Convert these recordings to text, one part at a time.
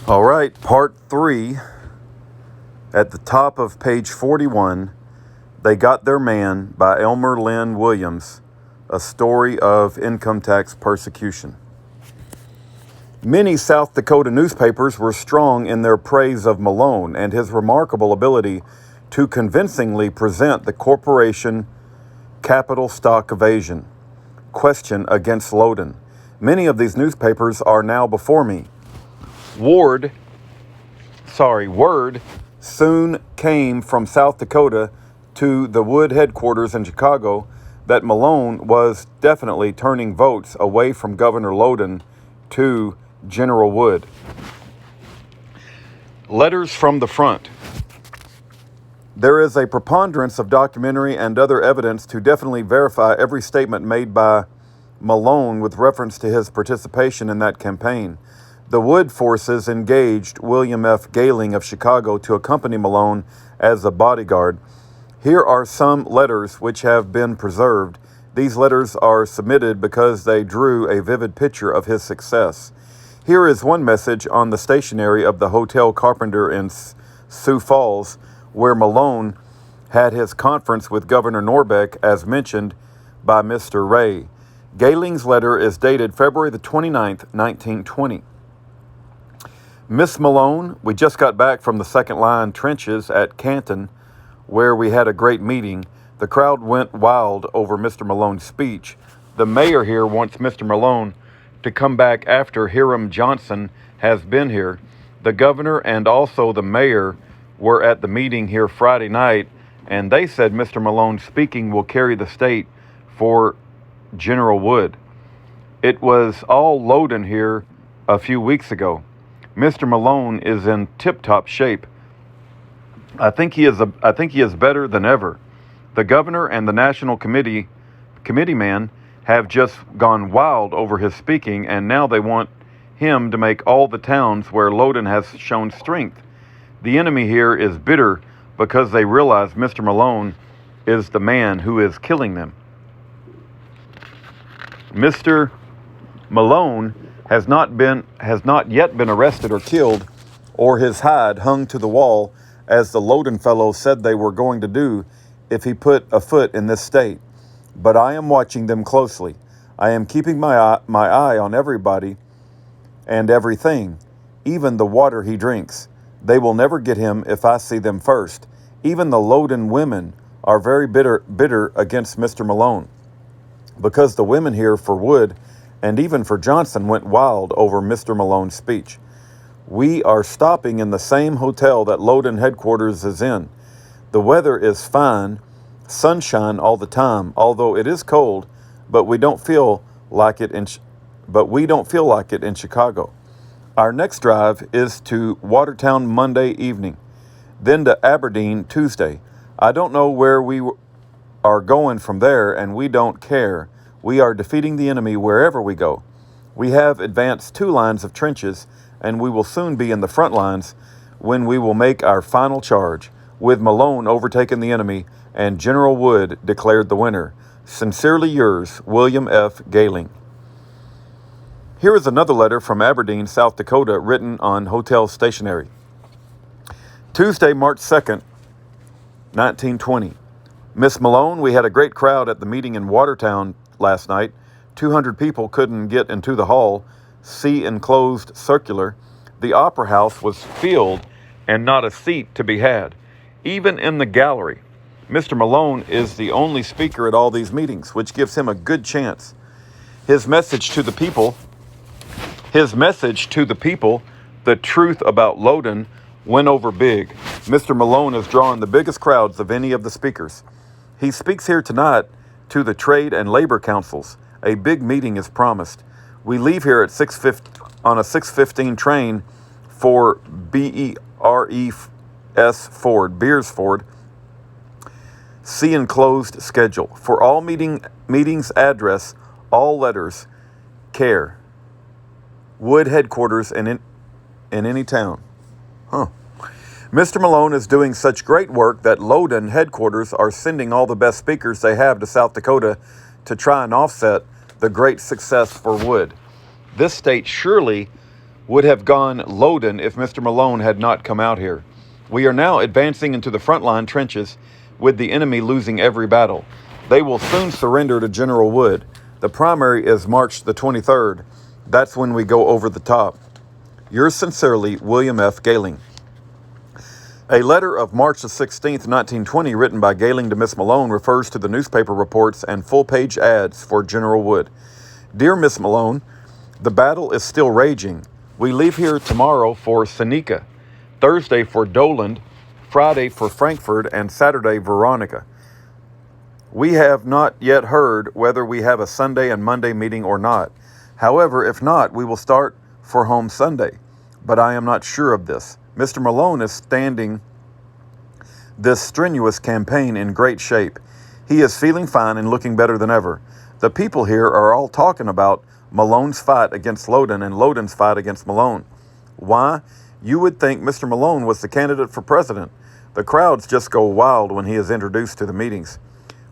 All right, part 3. At the top of page 41, They Got Their Man by Elmer Lynn Williams, a story of income tax persecution. Many South Dakota newspapers were strong in their praise of Malone and his remarkable ability to convincingly present the corporation capital stock evasion question against Loudon. Many of these newspapers are now before me. Word soon came from South Dakota to the Wood headquarters in Chicago that Malone was definitely turning votes away from Governor Loudon to General Wood. Letters from the front. There is a preponderance of documentary and other evidence to definitely verify every statement made by Malone with reference to his participation in that campaign. The Wood forces engaged William F. Gehling of Chicago to accompany Malone as a bodyguard. Here are some letters which have been preserved. These letters are submitted because they drew a vivid picture of his success. Here is one message on the stationery of the Hotel Carpenter in Sioux Falls, where Malone had his conference with Governor Norbeck, as mentioned by Mr. Ray. Gehling's letter is dated February the 29th, 1920. Miss Malone, we just got back from the second line trenches at Canton, where we had a great meeting. The crowd went wild over Mr. Malone's speech. The mayor here wants Mr. Malone to come back after Hiram Johnson has been here. The governor and also the mayor were at the meeting here Friday night, and they said Mr. Malone speaking will carry the state for General Wood. It was all Loudon here a few weeks ago. Mr. Malone is in tip-top shape. I think he is better than ever. The governor and the national committeeman have just gone wild over his speaking, and now they want him to make all the towns where Loudon has shown strength. The enemy here is bitter because they realize Mr. Malone is the man who is killing them. Mr. Malone has not yet been arrested or killed, or his hide hung to the wall, as the Loudon fellows said they were going to do if he put a foot in this state. But I am watching them closely. I am keeping my eye on everybody and everything, even the water he drinks. They will never get him if I see them first. Even the Loudon women are very bitter against Mr. Malone, because the women here for Wood and even for Johnson went wild over Mr. Malone's speech. We are stopping in the same hotel that Loudon headquarters is in. The weather is fine, sunshine all the time, although it is cold, but we don't feel like it in Chicago. Our next drive is to Watertown Monday evening, then to Aberdeen Tuesday. I don't know where we are going from there, and we don't care. We are defeating the enemy wherever we go. We have advanced 2 lines of trenches, and we will soon be in the front lines when we will make our final charge, with Malone overtaking the enemy and General Wood declared the winner. Sincerely yours, William F. Gehling. Here is another letter from Aberdeen, South Dakota, written on hotel stationery. Tuesday, March 2nd, 1920. Miss Malone, we had a great crowd at the meeting in Watertown last night. 200 people couldn't get into the hall. See enclosed circular. The opera house was filled and not a seat to be had, even in the gallery. Mr. Malone is the only speaker at all these meetings, which gives him a good chance. His message to the people, the truth about Loudon, went over big. Mr. Malone is drawing the biggest crowds of any of the speakers. He speaks here tonight to the trade and labor councils. A big meeting is promised. We leave here at 6:50 on a 6:15 train for Beers Ford. See enclosed schedule. For all meetings address, all letters, care. Wood headquarters in any town. Mr. Malone is doing such great work that Loudon headquarters are sending all the best speakers they have to South Dakota to try and offset the great success for Wood. This state surely would have gone Loudon if Mr. Malone had not come out here. We are now advancing into the front line trenches, with the enemy losing every battle. They will soon surrender to General Wood. The primary is March the 23rd. That's when we go over the top. Yours sincerely, William F. Gayling. A letter of March the 16th, 1920, written by Gayling to Miss Malone, refers to the newspaper reports and full-page ads for General Wood. Dear Miss Malone, the battle is still raging. We leave here tomorrow for Seneca, Thursday for Doland, Friday for Frankfurt, and Saturday Veronica. We have not yet heard whether we have a Sunday and Monday meeting or not. However, if not, we will start for home Sunday. But I am not sure of this. Mr. Malone is standing this strenuous campaign in great shape. He is feeling fine and looking better than ever. The people here are all talking about Malone's fight against Loudon and Loudon's fight against Malone. Why? You would think Mr. Malone was the candidate for president. The crowds just go wild when he is introduced to the meetings.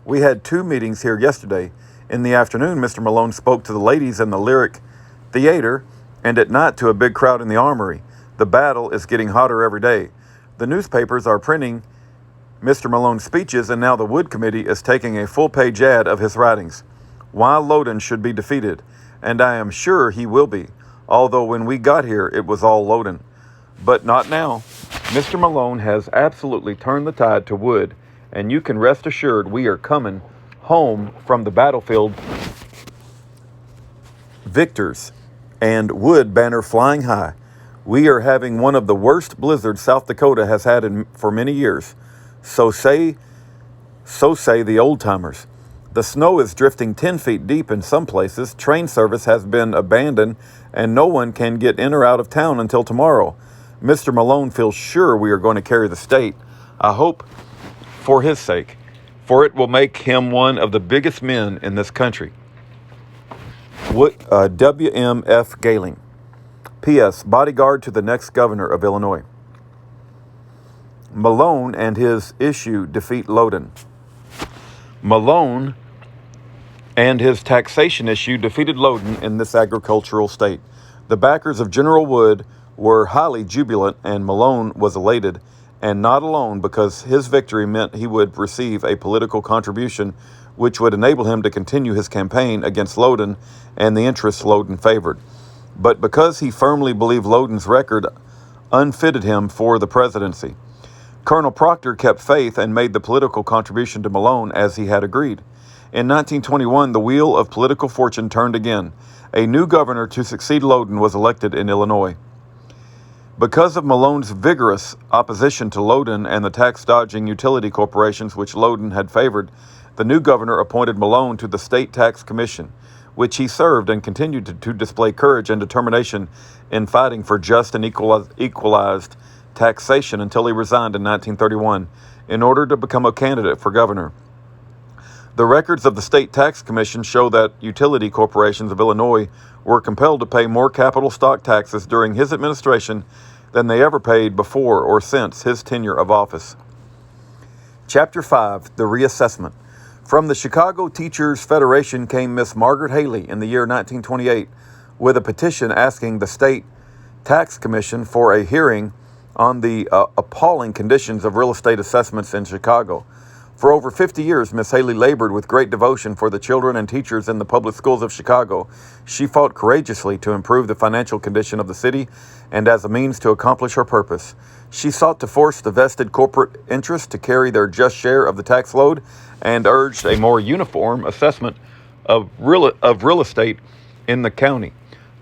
We had 2 meetings here yesterday. In the afternoon, Mr. Malone spoke to the ladies in the Lyric Theater, and at night to a big crowd in the Armory. The battle is getting hotter every day. The newspapers are printing Mr. Malone's speeches, and now the Wood Committee is taking a full-page ad of his writings. Why Loudon should be defeated, and I am sure he will be, although when we got here it was all Loudon. But not now. Mr. Malone has absolutely turned the tide to Wood, and you can rest assured we are coming home from the battlefield victors, and Wood banner flying high. We are having one of the worst blizzards South Dakota has had for many years. So say the old-timers. The snow is drifting 10 feet deep in some places. Train service has been abandoned, and no one can get in or out of town until tomorrow. Mr. Malone feels sure we are going to carry the state. I hope for his sake, for it will make him one of the biggest men in this country. W.M. F. Gayling. P.S. Bodyguard to the next governor of Illinois. Malone and his issue defeat Loudon. Malone and his taxation issue defeated Loudon in this agricultural state. The backers of General Wood were highly jubilant, and Malone was elated, and not alone, because his victory meant he would receive a political contribution which would enable him to continue his campaign against Loudon and the interests Loudon favored, but because he firmly believed Loudon's record unfitted him for the presidency. Colonel Proctor kept faith and made the political contribution to Malone as he had agreed. In 1921, the wheel of political fortune turned again. A new governor to succeed Loudon was elected in Illinois. Because of Malone's vigorous opposition to Loudon and the tax-dodging utility corporations which Loudon had favored, the new governor appointed Malone to the State Tax Commission, which he served and continued to display courage and determination in fighting for just and equalized taxation until he resigned in 1931 in order to become a candidate for governor. The records of the State Tax Commission show that utility corporations of Illinois were compelled to pay more capital stock taxes during his administration than they ever paid before or since his tenure of office. Chapter 5, The Reassessment. From the Chicago Teachers Federation came Miss Margaret Haley in the year 1928 with a petition asking the State Tax Commission for a hearing on the appalling conditions of real estate assessments in Chicago. For over 50 years, Miss Haley labored with great devotion for the children and teachers in the public schools of Chicago. She fought courageously to improve the financial condition of the city and as a means to accomplish her purpose. She sought to force the vested corporate interests to carry their just share of the tax load and urged a more uniform assessment of real estate in the county,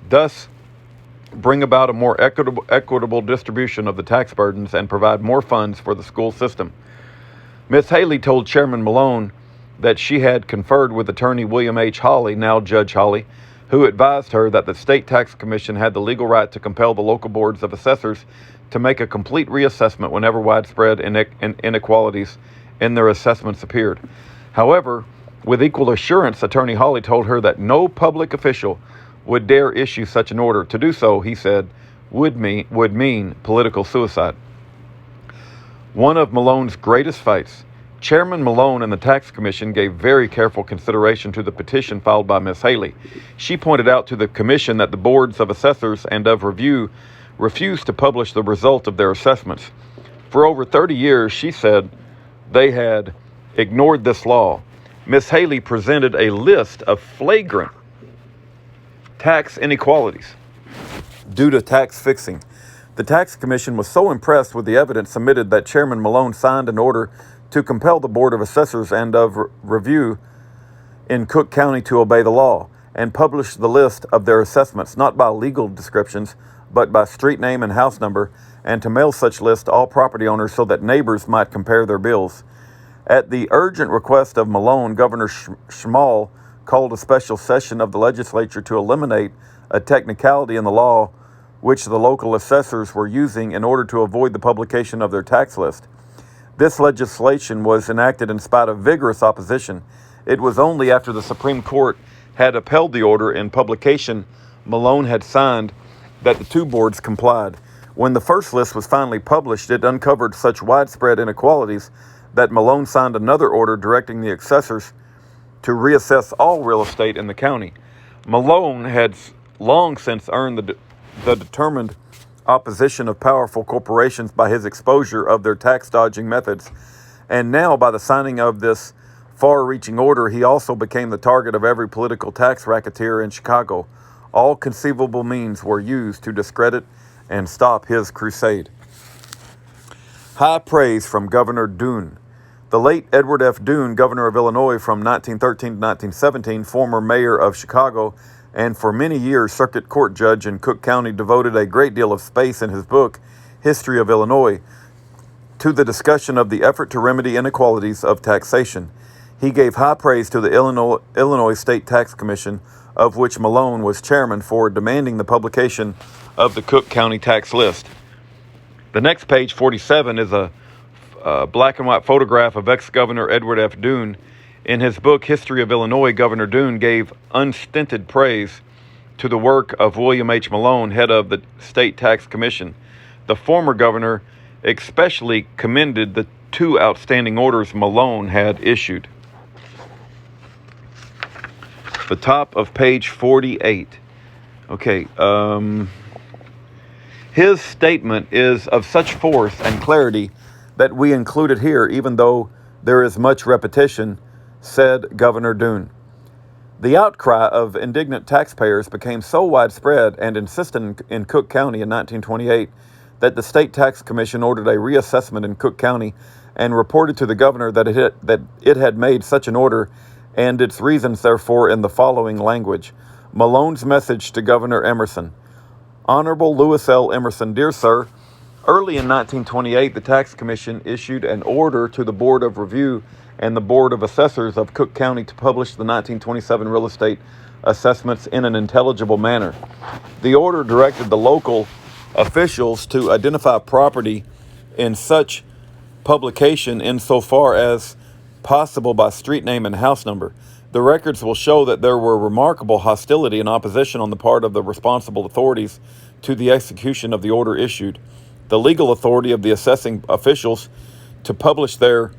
thus bring about a more equitable distribution of the tax burdens and provide more funds for the school system. Miss Haley told Chairman Malone that she had conferred with attorney William H. Hawley, now Judge Hawley, who advised her that the State Tax Commission had the legal right to compel the local boards of assessors to make a complete reassessment whenever widespread inequalities in their assessments appeared. However, with equal assurance, attorney Hawley told her that no public official would dare issue such an order. To do so, he said, would mean political suicide. One of Malone's greatest fights Chairman Malone and the Tax Commission gave very careful consideration to the petition filed by Ms. Haley. She pointed out to the Commission that the boards of assessors and of review refused to publish the result of their assessments. For over 30 years, she said, they had ignored this law. Ms. Haley presented a list of flagrant tax inequalities due to tax fixing. The Tax Commission was so impressed with the evidence submitted that Chairman Malone signed an order to compel the Board of Assessors and of Review in Cook County to obey the law and publish the list of their assessments, not by legal descriptions, but by street name and house number, and to mail such list to all property owners so that neighbors might compare their bills. At the urgent request of Malone, Governor Schmall called a special session of the legislature to eliminate a technicality in the law which the local assessors were using in order to avoid the publication of their tax list. This legislation was enacted in spite of vigorous opposition. It was only after the Supreme Court had upheld the order in publication Malone had signed that the two boards complied. When the first list was finally published, it uncovered such widespread inequalities that Malone signed another order directing the assessors to reassess all real estate in the county. Malone had long since earned the determined opposition of powerful corporations by his exposure of their tax-dodging methods. And now, by the signing of this far-reaching order, he also became the target of every political tax racketeer in Chicago. All conceivable means were used to discredit and stop his crusade. High praise from Governor Dunn. The late Edward F. Dunn, governor of Illinois from 1913 to 1917, former mayor of Chicago, and for many years circuit court judge in Cook County, devoted a great deal of space in his book, History of Illinois, to the discussion of the effort to remedy inequalities of taxation. He gave high praise to the Illinois State Tax Commission, of which Malone was chairman, for demanding the publication of the Cook County tax list. The next page, 47, is a black and white photograph of ex-governor Edward F. Dunn. In his book, History of Illinois, Governor Dunn gave unstinted praise to the work of William H. Malone, head of the State Tax Commission. The former governor especially commended the two outstanding orders Malone had issued. The top of page 48. Okay, his statement is of such force and clarity that we include it here, even though there is much repetition, said Governor Dunn. The outcry of indignant taxpayers became so widespread and insistent in Cook County in 1928 that the State Tax Commission ordered a reassessment in Cook County and reported to the governor that it had made such an order and its reasons therefore in the following language. Malone's message to Governor Emerson. Honorable Lewis L. Emerson, dear sir, early in 1928, the Tax Commission issued an order to the Board of Review and the Board of Assessors of Cook County to publish the 1927 real estate assessments in an intelligible manner. The order directed the local officials to identify property in such publication insofar as possible by street name and house number. The records will show that there were remarkable hostility and opposition on the part of the responsible authorities to the execution of the order issued. The legal authority of the assessing officials to publish their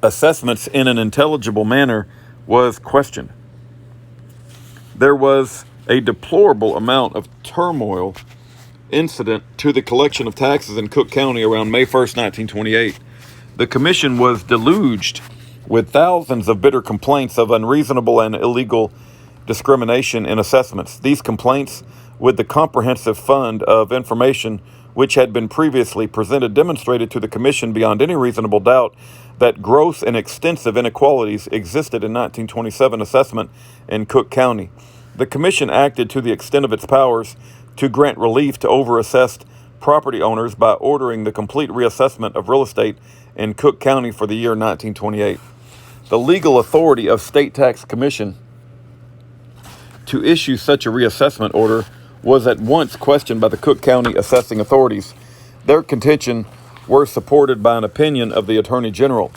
assessments in an intelligible manner was questioned. There was a deplorable amount of turmoil incident to the collection of taxes in Cook County around May 1st, 1928. The commission was deluged with thousands of bitter complaints of unreasonable and illegal discrimination in assessments. These complaints, with the comprehensive fund of information which had been previously presented, demonstrated to the commission beyond any reasonable doubt that gross and extensive inequalities existed in 1927 assessment in Cook County. The commission acted to the extent of its powers to grant relief to overassessed property owners by ordering the complete reassessment of real estate in Cook County for the year 1928. The legal authority of State Tax Commission to issue such a reassessment order was at once questioned by the Cook County assessing authorities. Their contention were supported by an opinion of the Attorney General.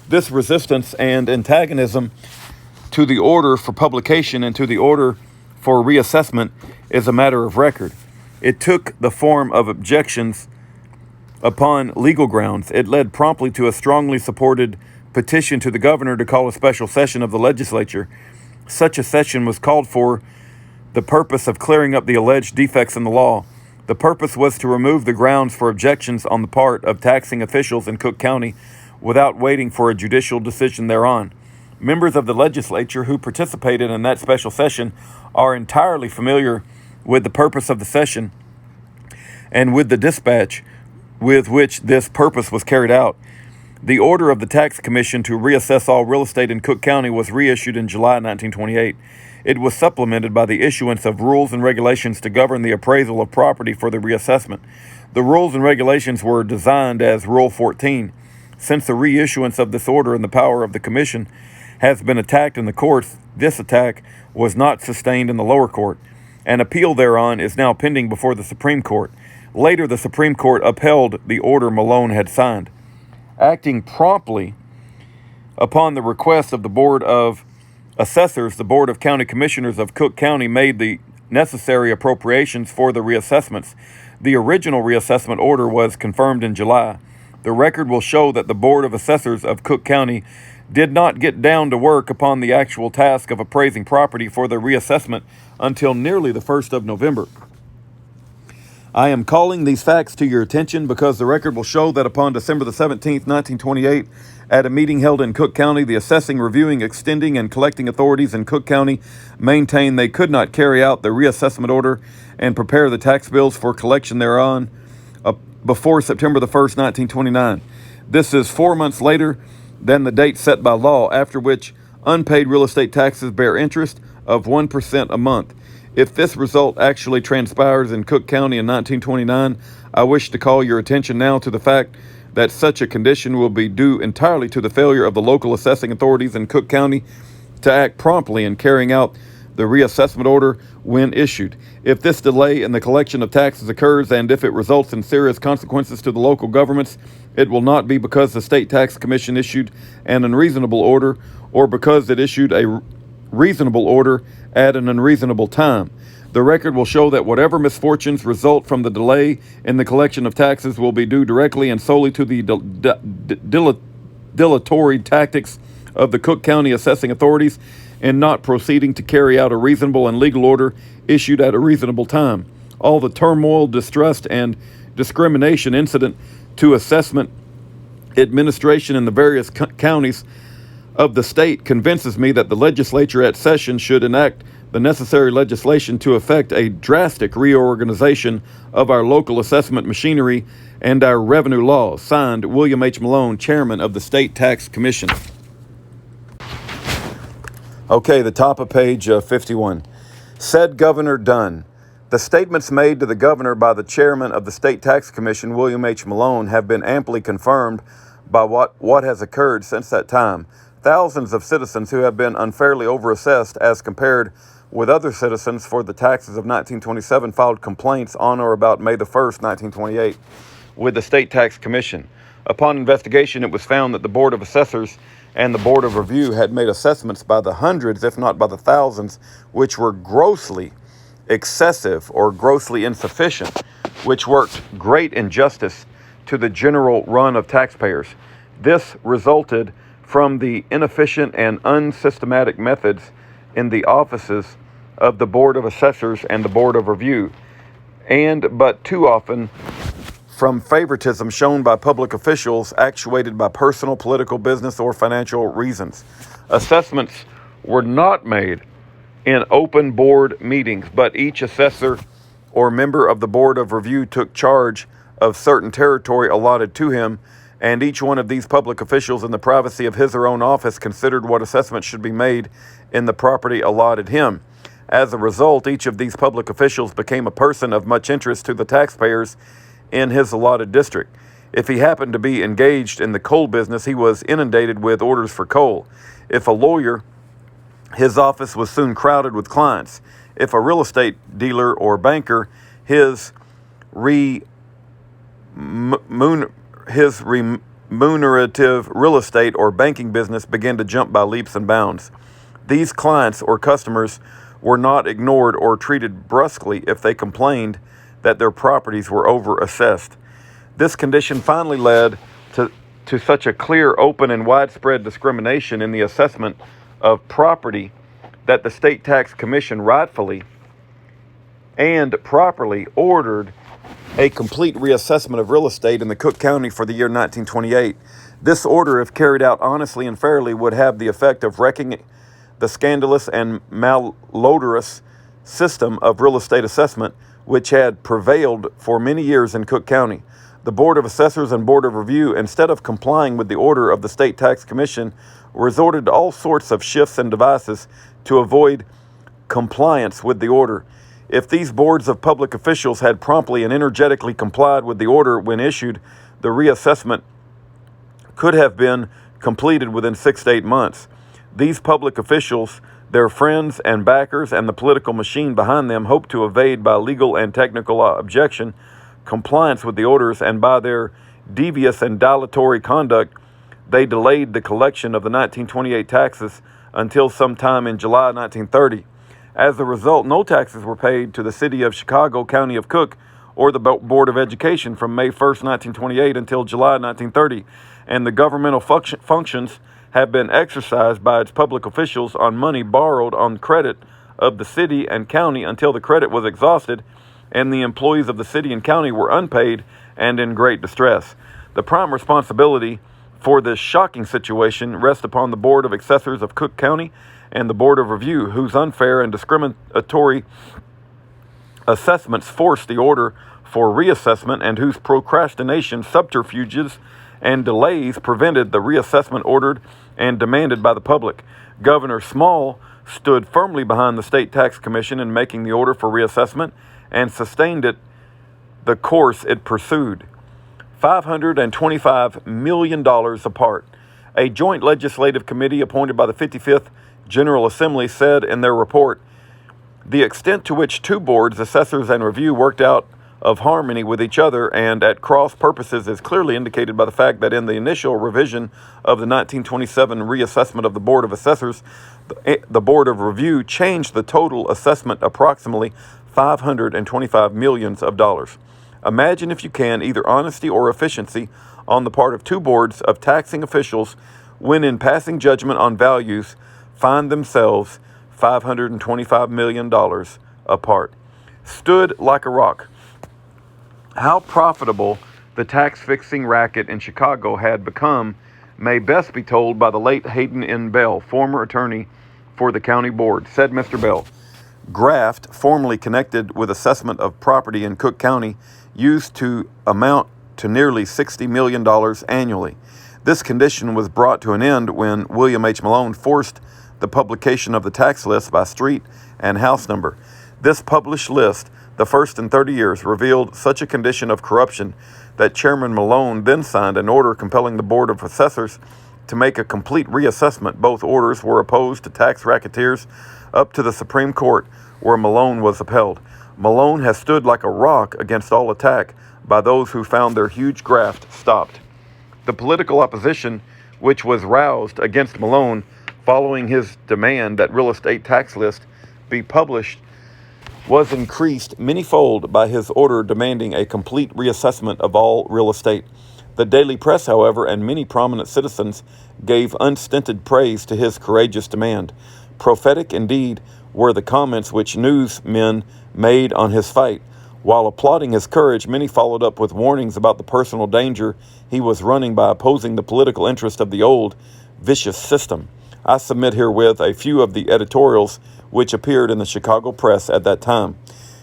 This resistance and antagonism to the order for publication and to the order for reassessment is a matter of record. It took the form of objections upon legal grounds. It led promptly to a strongly supported petition to the governor to call a special session of the legislature. Such a session was called for the purpose of clearing up the alleged defects in the law. The purpose was to remove the grounds for objections on the part of taxing officials in Cook County without waiting for a judicial decision thereon. Members of the legislature who participated in that special session are entirely familiar with the purpose of the session and with the dispatch with which this purpose was carried out. The order of the Tax Commission to reassess all real estate in Cook County was reissued in July 1928. It was supplemented by the issuance of rules and regulations to govern the appraisal of property for the reassessment. The rules and regulations were designed as Rule 14. Since the reissuance of this order and the power of the Commission has been attacked in the courts, this attack was not sustained in the lower court. An appeal thereon is now pending before the Supreme Court. Later, the Supreme Court upheld the order Malone had signed. Acting promptly upon the request of the Board of Assessors, the Board of County Commissioners of Cook County made the necessary appropriations for the reassessments. The original reassessment order was confirmed in July. The record will show that the Board of Assessors of Cook County did not get down to work upon the actual task of appraising property for the reassessment until nearly the 1st of November. I am calling these facts to your attention because the record will show that upon December the 17th, 1928, at a meeting held in Cook County, the assessing, reviewing, extending, and collecting authorities in Cook County maintained they could not carry out the reassessment order and prepare the tax bills for collection thereon before September the 1st, 1929. This is 4 months later than the date set by law, after which unpaid real estate taxes bear interest of 1% a month. If this result actually transpires in Cook County in 1929, I wish to call your attention now to the fact that such a condition will be due entirely to the failure of the local assessing authorities in Cook County to act promptly in carrying out the reassessment order when issued. If this delay in the collection of taxes occurs, and if it results in serious consequences to the local governments, it will not be because the State Tax Commission issued an unreasonable order or because it issued a reasonable order at an unreasonable time. The record will show that whatever misfortunes result from the delay in the collection of taxes will be due directly and solely to the dilatory tactics of the Cook County assessing authorities in not proceeding to carry out a reasonable and legal order issued at a reasonable time. All the turmoil, distrust, and discrimination incident to assessment administration in the various counties of the state convinces me that the legislature at session should enact the necessary legislation to effect a drastic reorganization of our local assessment machinery and our revenue laws. Signed, William H. Malone, Chairman of the State Tax Commission. Okay, the top of page 51. Said Governor Dunn. The statements made to the governor by the chairman of the State Tax Commission, William H. Malone, have been amply confirmed by what has occurred since that time. Thousands of citizens who have been unfairly overassessed as compared with other citizens for the taxes of 1927 filed complaints on or about May the 1st, 1928, with the State Tax Commission. Upon investigation, it was found that the Board of Assessors and the Board of Review had made assessments by the hundreds, if not by the thousands, which were grossly excessive or grossly insufficient, which worked great injustice to the general run of taxpayers. This resulted from the inefficient and unsystematic methods in the offices of the Board of Assessors and the Board of Review, and but too often from favoritism shown by public officials actuated by personal, political, business, or financial reasons. Assessments were not made in open board meetings, but each assessor or member of the Board of Review took charge of certain territory allotted to him, and each one of these public officials in the privacy of his or own office considered what assessment should be made in the property allotted him. As a result, each of these public officials became a person of much interest to the taxpayers in his allotted district. If he happened to be engaged in the coal business, he was inundated with orders for coal. If a lawyer, his office was soon crowded with clients. If a real estate dealer or banker, his remunerative real estate or banking business began to jump by leaps and bounds. These clients or customers were not ignored or treated brusquely if they complained that their properties were overassessed. This condition finally led to to such a clear, open, and widespread discrimination in the assessment of property that the State Tax Commission rightfully and properly ordered a complete reassessment of real estate in the Cook County for the year 1928. This order, if carried out honestly and fairly, would have the effect of wrecking the scandalous and malodorous system of real estate assessment which had prevailed for many years in Cook County. The Board of Assessors and Board of Review, instead of complying with the order of the State Tax Commission, resorted to all sorts of shifts and devices to avoid compliance with the order. If these boards of public officials had promptly and energetically complied with the order when issued, the reassessment could have been completed within 6 to 8 months. These public officials, their friends and backers, and the political machine behind them hoped to evade by legal and technical objection compliance with the orders, and by their devious and dilatory conduct, they delayed the collection of the 1928 taxes until sometime in July 1930. As a result, no taxes were paid to the city of Chicago, County of Cook, or the Board of Education from May 1st, 1928 until July 1930, and the governmental functions have been exercised by its public officials on money borrowed on credit of the city and county until the credit was exhausted and the employees of the city and county were unpaid and in great distress. The prime responsibility for this shocking situation rests upon the Board of Assessors of Cook County and the Board of Review, whose unfair and discriminatory assessments forced the order for reassessment and whose procrastination, subterfuges, and delays prevented the reassessment ordered and demanded by the public. Governor Small stood firmly behind the State Tax Commission in making the order for reassessment and sustained the course it pursued. $525 million apart. A joint legislative committee appointed by the 55th General Assembly said in their report, the extent to which two boards, assessors and review, worked out of harmony with each other and at cross purposes is clearly indicated by the fact that in the initial revision of the 1927 reassessment of the Board of Assessors, the Board of Review changed the total assessment approximately $525 million. Imagine, if you can, either honesty or efficiency on the part of two boards of taxing officials when, in passing judgment on values, find themselves $525 million apart. Stood like a rock. How profitable the tax-fixing racket in Chicago had become may best be told by the late Hayden N. Bell, former attorney for the county board. Said Mr. Bell, graft, formerly connected with assessment of property in Cook County, used to amount to nearly $60 million annually. This condition was brought to an end when William H. Malone forced the publication of the tax list by street and house number. This published list, the first in 30 years, revealed such a condition of corruption that Chairman Malone then signed an order compelling the Board of Assessors to make a complete reassessment. Both orders were opposed to tax racketeers up to the Supreme Court, where Malone was upheld. Malone has stood like a rock against all attack by those who found their huge graft stopped. The political opposition, which was roused against Malone following his demand that real estate tax list be published, was increased manyfold by his order demanding a complete reassessment of all real estate. The daily press, however, and many prominent citizens gave unstinted praise to his courageous demand. Prophetic, indeed, were the comments which newsmen made on his fight. While applauding his courage, many followed up with warnings about the personal danger he was running by opposing the political interest of the old, vicious system. I submit herewith a few of the editorials which appeared in the Chicago press at that time.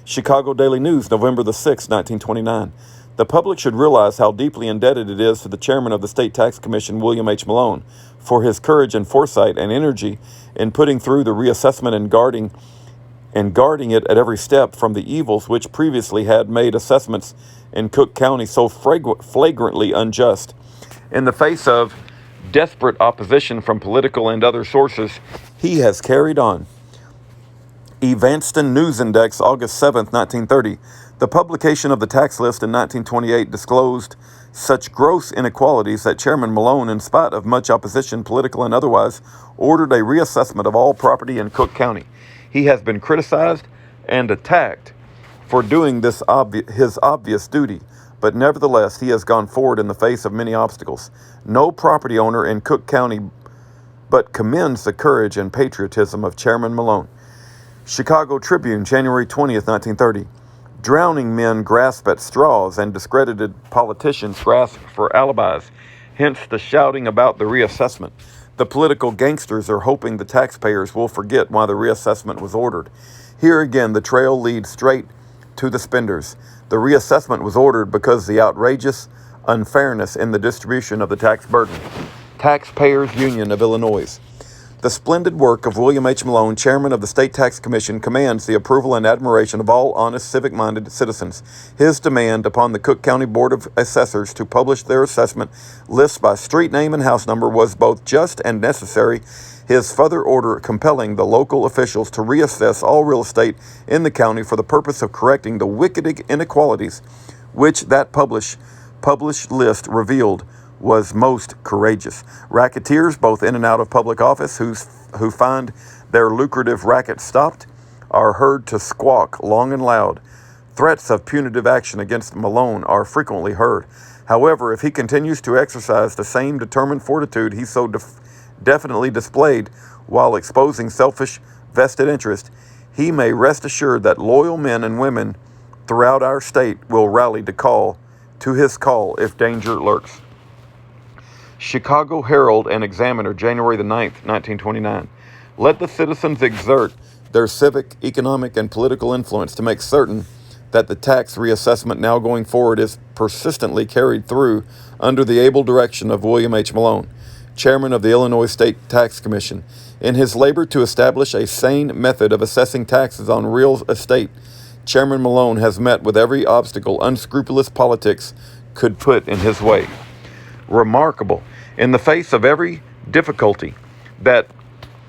Chicago Daily News, November the 6th, 1929. The public should realize how deeply indebted it is to the chairman of the State Tax Commission, William H. Malone, for his courage and foresight and energy in putting through the reassessment and guarding it at every step from the evils which previously had made assessments in Cook County so flagrantly unjust. In the face of desperate opposition from political and other sources, he has carried on. Evanston News Index, August 7th, 1930. The publication of the tax list in 1928 disclosed such gross inequalities that Chairman Malone, in spite of much opposition, political and otherwise, ordered a reassessment of all property in Cook County. He has been criticized and attacked for doing this his obvious duty, but nevertheless he has gone forward in the face of many obstacles. No property owner in Cook County but commends the courage and patriotism of Chairman Malone. Chicago Tribune, January 20th, 1930. Drowning men grasp at straws and discredited politicians grasp for alibis, hence the shouting about the reassessment. The political gangsters are hoping the taxpayers will forget why the reassessment was ordered. Here again, the trail leads straight to the spenders. The reassessment was ordered because the outrageous unfairness in the distribution of the tax burden. Taxpayers Union of Illinois. The splendid work of William H. Malone, chairman of the State Tax Commission, commands the approval and admiration of all honest, civic-minded citizens. His demand upon the Cook County Board of Assessors to publish their assessment lists by street name and house number was both just and necessary. His further order compelling the local officials to reassess all real estate in the county for the purpose of correcting the wicked inequalities which that published list revealed was most courageous. Racketeers, both in and out of public office, who find their lucrative racket stopped, are heard to squawk long and loud. Threats of punitive action against Malone are frequently heard. However, if he continues to exercise the same determined fortitude he so definitely displayed while exposing selfish vested interest, he may rest assured that loyal men and women throughout our state will rally to his call if danger lurks. Chicago Herald and Examiner, January the 9th, 1929. Let the citizens exert their civic, economic, and political influence to make certain that the tax reassessment now going forward is persistently carried through under the able direction of William H. Malone, chairman of the Illinois State Tax Commission. In his labor to establish a sane method of assessing taxes on real estate, Chairman Malone has met with every obstacle unscrupulous politics could put in his way. Remarkable. In the face of every difficulty that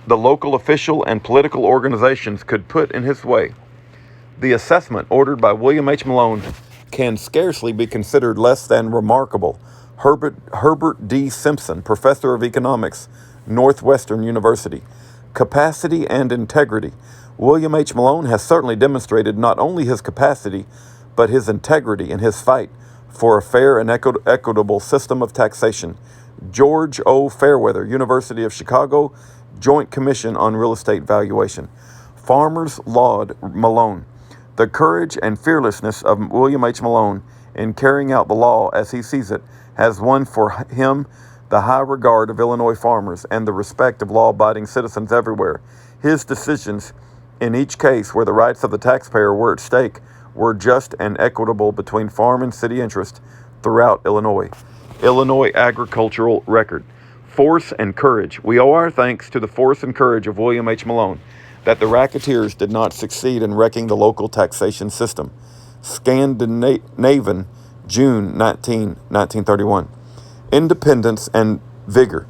the local official and political organizations could put in his way, the assessment ordered by William H. Malone can scarcely be considered less than remarkable. Herbert D. Simpson, professor of economics, Northwestern University. Capacity and integrity. William H. Malone has certainly demonstrated not only his capacity, but his integrity in his fight for a fair and equitable system of taxation. George O. Fairweather, University of Chicago, Joint Commission on Real Estate Valuation. Farmers laud Malone. The courage and fearlessness of William H. Malone in carrying out the law as he sees it has won for him the high regard of Illinois farmers and the respect of law-abiding citizens everywhere. His decisions in each case where the rights of the taxpayer were at stake were just and equitable between farm and city interest throughout Illinois. Illinois Agricultural Record. Force and courage. We owe our thanks to the force and courage of William H. Malone that the racketeers did not succeed in wrecking the local taxation system. Scandinavian, June 19, 1931. Independence and vigor.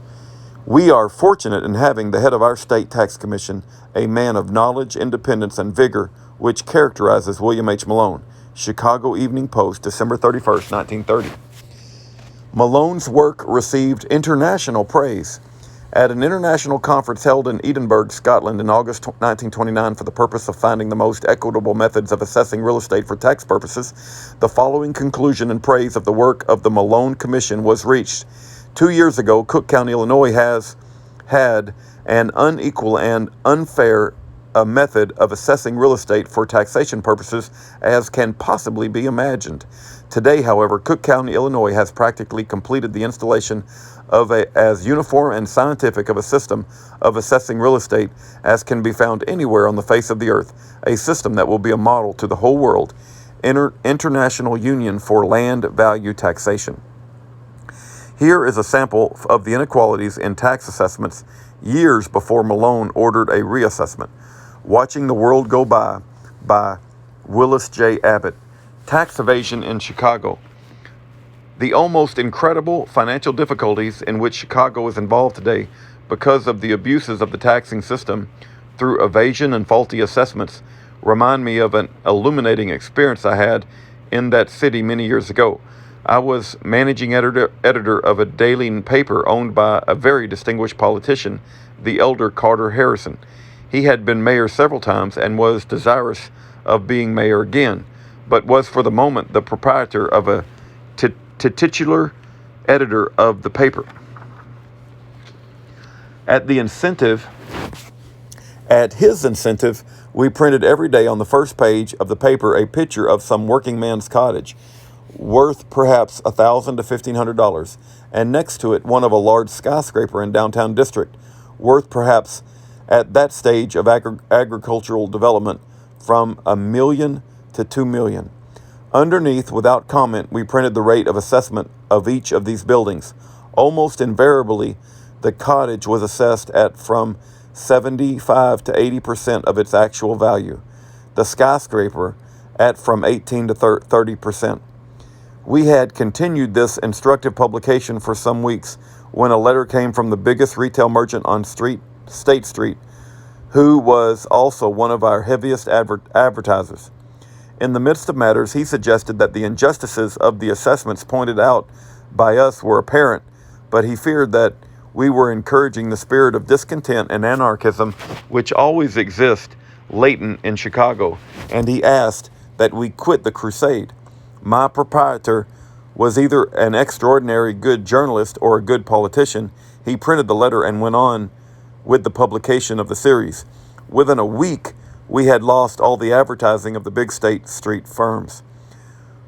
We are fortunate in having the head of our state tax commission, a man of knowledge, independence, and vigor, which characterizes William H. Malone. Chicago Evening Post, December 31st, 1930. Malone's work received international praise. At an international conference held in Edinburgh, Scotland in August 1929 for the purpose of finding the most equitable methods of assessing real estate for tax purposes, the following conclusion and praise of the work of the Malone Commission was reached. 2 years ago, Cook County, Illinois has had an unequal and unfair method of assessing real estate for taxation purposes as can possibly be imagined. Today, however, Cook County, Illinois has practically completed the installation of as uniform and scientific of a system of assessing real estate as can be found anywhere on the face of the earth, a system that will be a model to the whole world. International Union for Land Value Taxation. Here is a sample of the inequalities in tax assessments years before Malone ordered a reassessment. Watching the World Go by Willis J. Abbott. Tax evasion in Chicago. The almost incredible financial difficulties in which Chicago is involved today because of the abuses of the taxing system through evasion and faulty assessments remind me of an illuminating experience I had in that city many years ago. I was managing editor of a daily paper owned by a very distinguished politician, the elder Carter Harrison. He had been mayor several times and was desirous of being mayor again, but was for the moment the proprietor of a titular editor of the paper. At his incentive, we printed every day on the first page of the paper a picture of some working man's cottage, worth perhaps $1,000 to $1,500, and next to it one of a large skyscraper in downtown district, worth perhaps at that stage of agricultural development from $1 million to $2 million. Underneath, without comment, we printed the rate of assessment of each of these buildings. Almost invariably, the cottage was assessed at from 75 to 80% of its actual value. The skyscraper at from 18 to 30%. We had continued this instructive publication for some weeks when a letter came from the biggest retail merchant on State Street, who was also one of our heaviest advertisers. In the midst of matters, he suggested that the injustices of the assessments pointed out by us were apparent, but he feared that we were encouraging the spirit of discontent and anarchism which always exists latent in Chicago, and he asked that we quit the crusade. My proprietor was either an extraordinary good journalist or a good politician. He printed the letter and went on with the publication of the series. Within a week, we had lost all the advertising of the big State Street firms.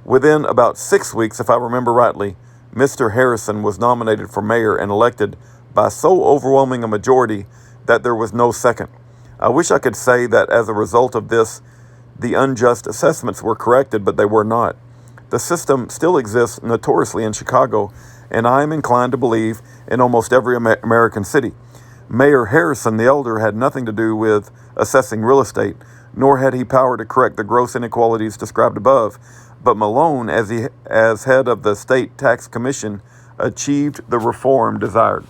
Within about 6 weeks, if I remember rightly, Mr. Harrison was nominated for mayor and elected by so overwhelming a majority that there was no second. I wish I could say that as a result of this, the unjust assessments were corrected, but they were not. The system still exists notoriously in Chicago, and I am inclined to believe in almost every American city. Mayor Harrison the Elder had nothing to do with assessing real estate, nor had he power to correct the gross inequalities described above, but Malone, as head of the State Tax Commission, achieved the reform desired.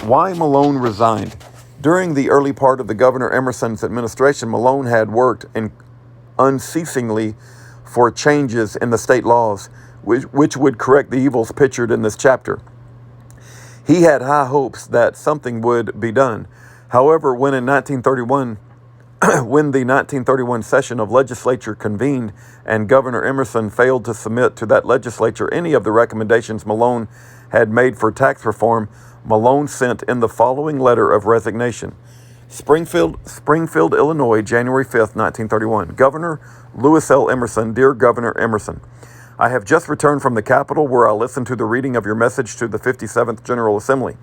Why Malone resigned. During the early part of the Governor Emerson's administration, Malone had worked unceasingly for changes in the state laws, which would correct the evils pictured in this chapter. He had high hopes that something would be done. However, when the 1931 session of legislature convened and Governor Emerson failed to submit to that legislature any of the recommendations Malone had made for tax reform, Malone sent in the following letter of resignation. Springfield, Illinois, January 5th, 1931. Governor Lewis L. Emerson, dear Governor Emerson, I have just returned from the Capitol where I listened to the reading of your message to the 57th General Assembly.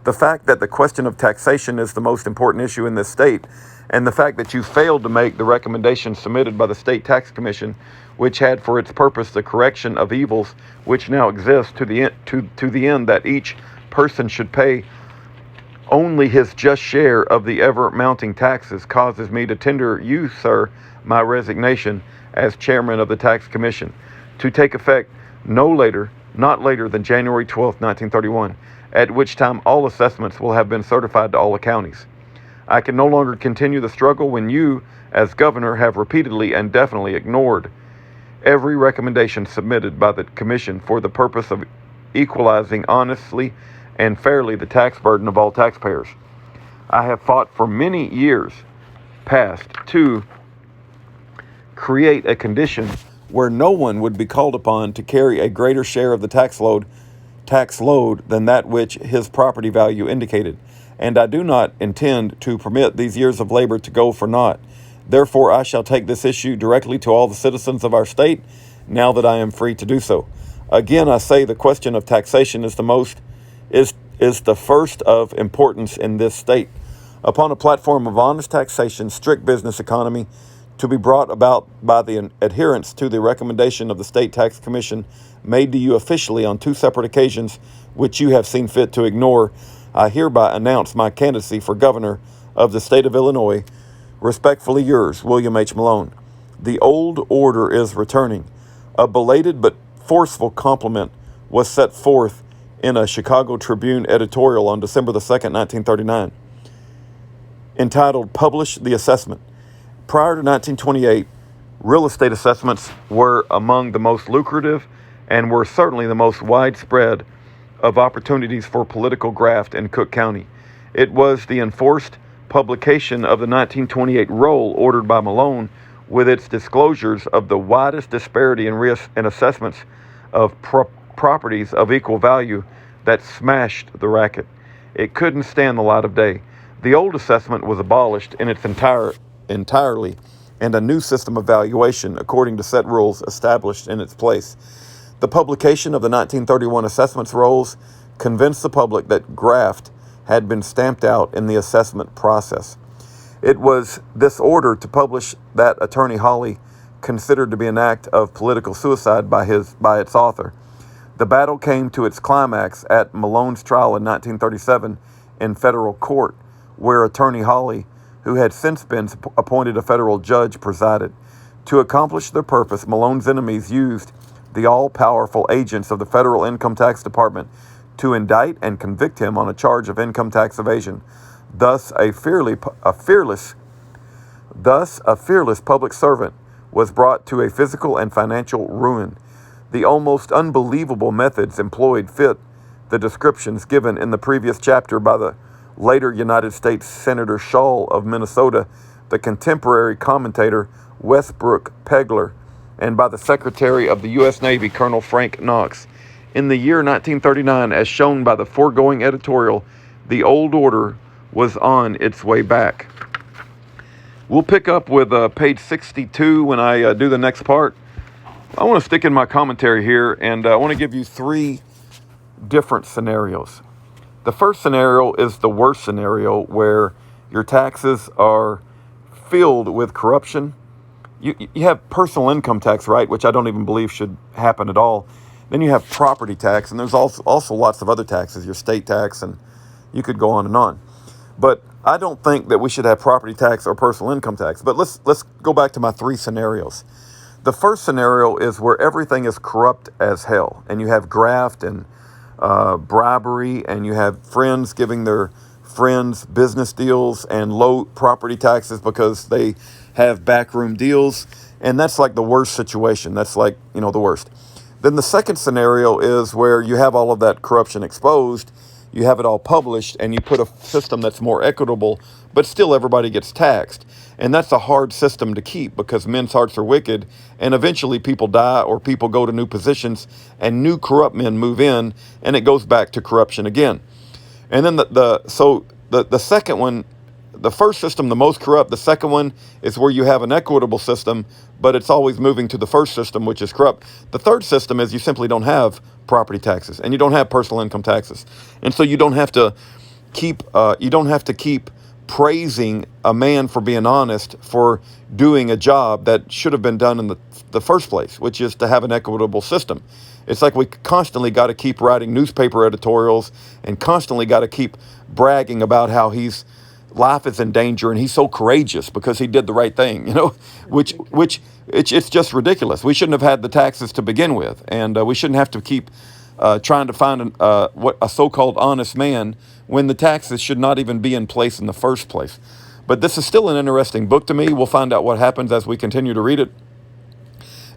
The fact that the question of taxation is the most important issue in this state, and the fact that you failed to make the recommendations submitted by the State Tax Commission, which had for its purpose the correction of evils which now exist to the end that each person should pay only his just share of the ever-mounting taxes, causes me to tender you, sir, my resignation as chairman of the Tax Commission, to take effect not later than January 12, 1931, at which time all assessments will have been certified to all the counties. I can no longer continue the struggle when you, as governor, have repeatedly and definitely ignored every recommendation submitted by the Commission for the purpose of equalizing honestly and fairly the tax burden of all taxpayers. I have fought for many years past to create a condition where no one would be called upon to carry a greater share of the tax load than that which his property value indicated, and I do not intend to permit these years of labor to go for naught. Therefore, I shall take this issue directly to all the citizens of our state, now that I am free to do so. Again, I say the question of taxation is the first of importance in this state. Upon a platform of honest taxation, strict business economy, to be brought about by the adherence to the recommendation of the State Tax Commission made to you officially on 2 separate occasions, which you have seen fit to ignore, I hereby announce my candidacy for governor of the state of Illinois. Respectfully yours, William H. Malone. The old order is returning. A belated but forceful compliment was set forth in a Chicago Tribune editorial on December the 2nd, 1939, entitled Publish the Assessment. Prior to 1928, real estate assessments were among the most lucrative and were certainly the most widespread of opportunities for political graft in Cook County. It was the enforced publication of the 1928 roll ordered by Malone with its disclosures of the widest disparity in assessments of properties of equal value that smashed the racket. It couldn't stand the light of day. The old assessment was abolished in its entirely, and a new system of valuation, according to set rules, established in its place. The publication of the 1931 assessments rolls convinced the public that graft had been stamped out in the assessment process. It was this order to publish that Attorney Hawley considered to be an act of political suicide by its author. The battle came to its climax at Malone's trial in 1937 in federal court, where Attorney Hawley, who had since been appointed a federal judge, presided. To accomplish their purpose, Malone's enemies used the all-powerful agents of the Federal Income Tax Department to indict and convict him on a charge of income tax evasion. Thus, a fearless public servant was brought to a physical and financial ruin. The almost unbelievable methods employed fit the descriptions given in the previous chapter by the later United States Senator Shaw of Minnesota, the contemporary commentator Westbrook Pegler, and by the Secretary of the U.S. Navy, Colonel Frank Knox. In the year 1939, as shown by the foregoing editorial, the old order was on its way back. We'll pick up with page 62 when I do the next part. I want to stick in my commentary here, and I want to give you three different scenarios. The first scenario is the worst scenario, where your taxes are filled with corruption. You have personal income tax, right, which I don't even believe should happen at all. Then you have property tax, and there's also lots of other taxes, your state tax, and you could go on and on. But I don't think that we should have property tax or personal income tax. But let's go back to my three scenarios. The first scenario is where everything is corrupt as hell, and you have graft and bribery, and you have friends giving their friends business deals and low property taxes because they have backroom deals, and that's like the worst situation. That's like, the worst. Then the second scenario is where you have all of that corruption exposed, you have it all published, and you put a system that's more equitable, but still everybody gets taxed. And that's a hard system to keep because men's hearts are wicked, and eventually people die or people go to new positions and new corrupt men move in, and it goes back to corruption again. And then the second one, the first system, the most corrupt. The second one is where you have an equitable system, but it's always moving to the first system, which is corrupt. The third system is you simply don't have property taxes and you don't have personal income taxes, and so you don't have to keep praising a man for being honest for doing a job that should have been done in the first place, which is to have an equitable system. It's like we constantly got to keep writing newspaper editorials and constantly got to keep bragging about how his life is in danger and he's so courageous because he did the right thing, which it's just ridiculous. We shouldn't have had the taxes to begin with, and we shouldn't have to keep trying to find a so-called honest man when the taxes should not even be in place in the first place. But this is still an interesting book to me. We'll find out what happens as we continue to read it,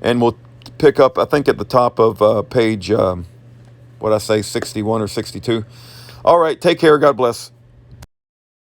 and we'll pick up, I think, at the top of page 61 or 62. All right, take care. God bless.